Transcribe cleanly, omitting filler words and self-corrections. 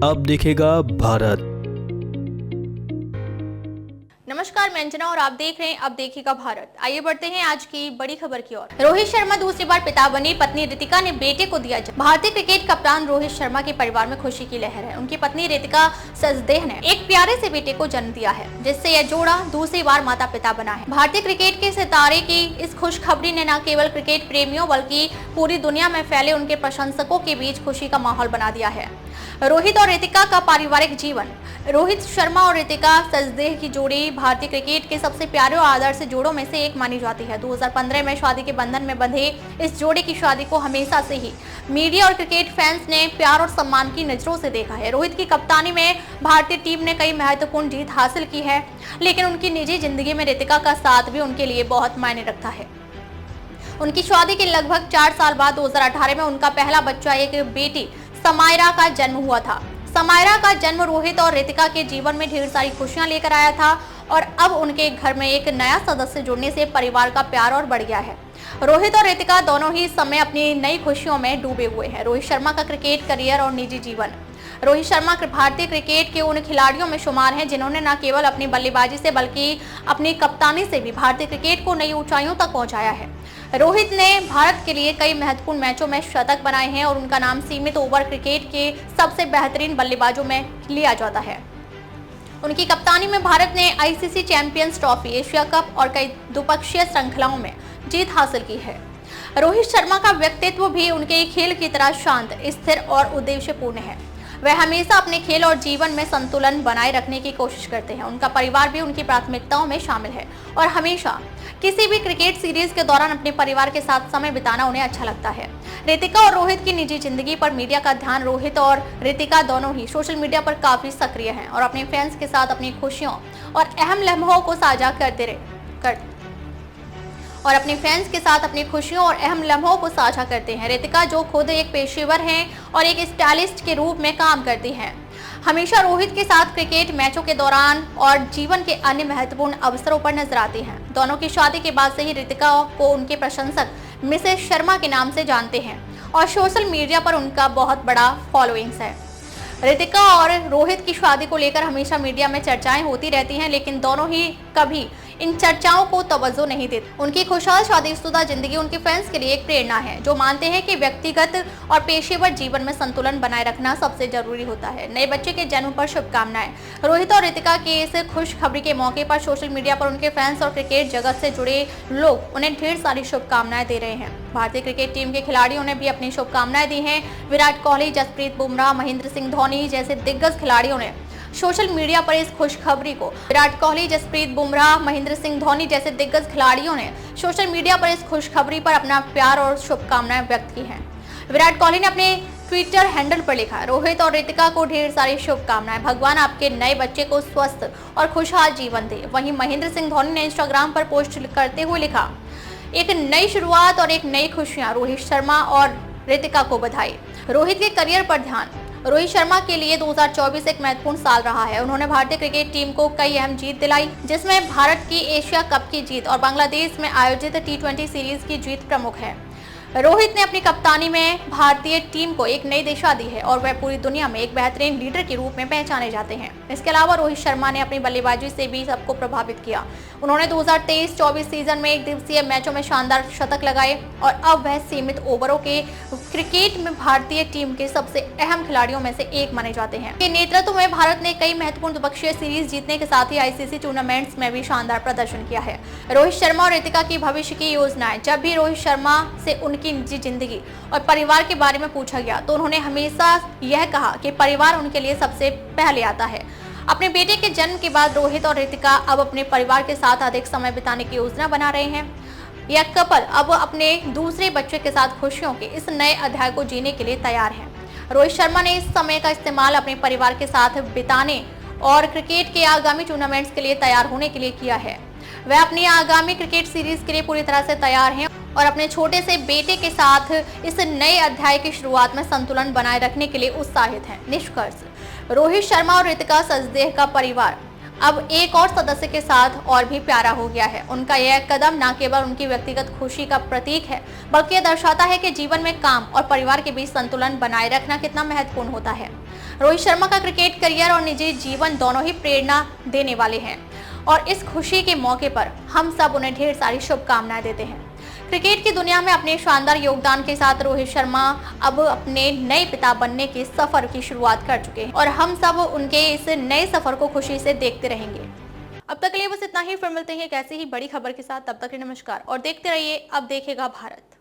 अब दिखेगा भारत। नमस्कार, मैं अंजना और आप देख रहे हैं अब देखिएगा भारत। आइए बढ़ते हैं आज की बड़ी खबर की ओर। रोहित शर्मा दूसरी बार पिता बनी, पत्नी रितिका ने बेटे को दिया जन्म। भारतीय क्रिकेट कप्तान रोहित शर्मा के परिवार में खुशी की लहर है। उनकी पत्नी रितिका सजदेह ने एक प्यारे से बेटे को जन्म दिया है, जिससे यह जोड़ा दूसरी बार माता पिता बना है। भारतीय क्रिकेट के सितारे की इस खुशखबरी ने न केवल क्रिकेट प्रेमियों बल्कि पूरी दुनिया में फैले उनके प्रशंसकों के बीच खुशी का माहौल बना दिया है। रोहित और रितिका का पारिवारिक जीवन। रोहित शर्मा और रितिका सजदेह की जोड़ी भारतीय क्रिकेट के सबसे प्यारे और आदर्श जोड़ों में से एक मानी जाती है। 2015 में शादी के बंधन में बंधे इस जोड़े की शादी को हमेशा से ही मीडिया और क्रिकेट फैंस ने प्यार और सम्मान की नजरों से देखा है। रोहित की कप्तानी में भारतीय टीम ने कई महत्वपूर्ण जीत हासिल की है, लेकिन उनकी निजी जिंदगी में रितिका का साथ भी उनके लिए बहुत मायने रखता है। उनकी शादी के लगभग 4 साल बाद 2018 में उनका पहला बच्चा, एक बेटी समायरा का जन्म हुआ था। समायरा का जन्म रोहित और रितिका के जीवन में ढेर सारी खुशियां लेकर आया था और अब उनके घर में एक नया सदस्य जुड़ने से परिवार का प्यार और बढ़ गया है। रोहित और रितिका दोनों ही इस समय अपनी नई खुशियों में डूबे हुए हैं। रोहित शर्मा का क्रिकेट करियर और निजी जीवन। रोहित शर्मा भारतीय क्रिकेट के उन खिलाड़ियों में शुमार हैं जिन्होंने न केवल अपनी बल्लेबाजी से बल्कि अपनी कप्तानी से भी भारतीय क्रिकेट को नई ऊंचाइयों तक पहुंचाया है। रोहित ने भारत के लिए कई महत्वपूर्ण मैचों में शतक बनाए हैं और उनका नाम सीमित ओवर क्रिकेट के सबसे बेहतरीन बल्लेबाजों में लिया जाता है। उनकी कप्तानी में भारत ने ICC champions trophy, Asia cup और कई द्विपक्षीय श्रृंखलाओं में जीत हासिल की है। रोहित शर्मा का व्यक्तित्व भी उनके खेल की तरह शांत, स्थिर और उद्देश्यपूर्ण है। वह हमेशा अपने खेल और जीवन में संतुलन बनाए रखने की कोशिश करते हैं। उनका परिवार भी उनकी प्राथमिकताओं में शामिल है और हमेशा किसी भी क्रिकेट सीरीज के दौरान अपने परिवार के साथ समय बिताना उन्हें अच्छा लगता है। रितिका और रोहित की निजी जिंदगी पर मीडिया का ध्यान। रोहित और रितिका दोनों ही सोशल मीडिया पर काफी सक्रिय हैं और अपने फैंस के साथ अपनी खुशियों और अहम लम्हों को साझा करते हैं। रितिका, जो खुद एक पेशेवर हैं और एक स्टाइलिस्ट के रूप में काम करती हैं, हमेशा रोहित के साथ क्रिकेट मैचों के दौरान और जीवन के अन्य महत्वपूर्ण अवसरों पर नजर आती हैं। दोनों की शादी के बाद से ही रितिका को उनके प्रशंसक मिसेस शर्मा के नाम से जानते हैं और सोशल मीडिया पर उनका बहुत बड़ा फॉलोइंग्स है। रितिका और रोहित की शादी को लेकर हमेशा मीडिया में चर्चाएं होती रहती हैं, लेकिन दोनों ही कभी इन चर्चाओं को तवज्जो नहीं देते। उनकी खुशहाल शादीशुदा जिंदगी उनके फैंस के लिए एक प्रेरणा है, जो मानते हैं कि व्यक्तिगत और पेशेवर जीवन में संतुलन बनाए रखना सबसे जरूरी होता है। नए बच्चे के जन्म पर शुभकामनाएं। रोहित और रितिका की इस खुशखबरी के मौके पर सोशल मीडिया पर उनके फैंस और क्रिकेट जगत से जुड़े लोग उन्हें ढेर सारी शुभकामनाएं दे रहे हैं। भारतीय क्रिकेट टीम के खिलाड़ियों ने भी अपनी शुभकामनाएं दी हैं। विराट कोहली, जसप्रीत बुमराह, महेंद्र सिंह धोनी जैसे दिग्गज खिलाड़ियों ने सोशल मीडिया पर इस खुशखबरी को अपना प्यार और शुभकामनाएं व्यक्त की हैं। विराट कोहली ने अपने ट्विटर हैंडल पर लिखा, रोहित और रितिका को ढेर सारी शुभकामनाएं। भगवान आपके नए बच्चे को स्वस्थ और खुशहाल जीवन दे। वहीं महेंद्र सिंह धोनी ने इंस्टाग्राम पर पोस्ट करते हुए लिखा, एक नई शुरुआत और एक नई खुशियां। रोहित शर्मा और रितिका को बधाई। रोहित के करियर पर ध्यान। रोहित शर्मा के लिए 2024 एक महत्वपूर्ण साल रहा है। उन्होंने भारतीय क्रिकेट टीम को कई अहम जीत दिलाई, जिसमें भारत की एशिया कप की जीत और बांग्लादेश में आयोजित T20 सीरीज की जीत प्रमुख है। रोहित ने अपनी कप्तानी में भारतीय टीम को एक नई दिशा दी है और वह पूरी दुनिया में एक बेहतरीन लीडर के रूप में पहचाने जाते हैं। इसके अलावा रोहित शर्मा ने अपनी बल्लेबाजी से भी सबको प्रभावित किया। उन्होंने 2023-24 सीजन में एक दिवसीय मैचों में शानदार शतक लगाए और अब वह सीमित ओवरों के क्रिकेट में भारतीय टीम के सबसे अहम खिलाड़ियों में से एक माने जाते हैं। के नेतृत्व में भारत ने कई महत्वपूर्ण द्विपक्षीय सीरीज जीतने के साथ ही आईसीसी टूर्नामेंट्स में भी शानदार प्रदर्शन किया है। रोहित शर्मा और रितिका की भविष्य की योजनाएं। जब भी रोहित शर्मा से उनकी निजी जिंदगी और परिवार के बारे में पूछा गया तो उन्होंने हमेशा यह कहा कि परिवार उनके लिए सबसे पहले आता है। अपने बेटे के जन्म के बाद रोहित और रितिका अब अपने परिवार के साथ अधिक समय बिताने की योजना बना रहे हैं। यह कपल अब अपने दूसरे बच्चे के साथ खुशियों के इस नए अध्याय को जीने के लिए तैयार है। रोहित शर्मा ने इस समय का इस्तेमाल अपने परिवार के साथ बिताने और क्रिकेट के आगामी टूर्नामेंट्स के लिए तैयार होने के लिए किया है। वह अपनी आगामी क्रिकेट सीरीज के लिए पूरी तरह से तैयार हैं और अपने छोटे से बेटे के साथ इस नए अध्याय की शुरुआत में संतुलन बनाए रखने के लिए उत्साहित हैं। निष्कर्ष, रोहित शर्मा और रितिका सजदेह का परिवार अब एक और सदस्य के साथ और भी प्यारा हो गया है। उनका यह कदम न केवल उनकी व्यक्तिगत खुशी का प्रतीक है, बल्कि यह दर्शाता है कि जीवन में काम और परिवार के बीच संतुलन बनाए रखना कितना महत्वपूर्ण होता है। रोहित शर्मा का क्रिकेट करियर और निजी जीवन दोनों ही प्रेरणा देने वाले हैं और इस खुशी के मौके पर हम सब उन्हें ढेर सारी शुभकामनाएं देते हैं। क्रिकेट की दुनिया में अपने शानदार योगदान के साथ रोहित शर्मा अब अपने नए पिता बनने के सफर की शुरुआत कर चुके हैं और हम सब उनके इस नए सफर को खुशी से देखते रहेंगे। अब तक के लिए बस इतना ही, फिर मिलते हैं एक ऐसी ही बड़ी खबर के साथ। तब तक के लिए नमस्कार और देखते रहिए अब देखेगा भारत।